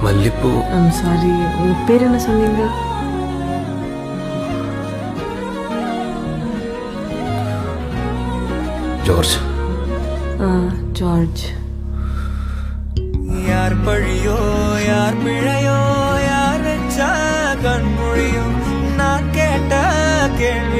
மல்லிப்பூ. சாரி, உங்க பேர் என்ன சொன்னீங்க? ஜார்ஜ். ஜார்ஜ். யார் பழியோ யார் பிழையோ யார் வச்சா கண்மொழியோ நான் கேட்ட கேள்வி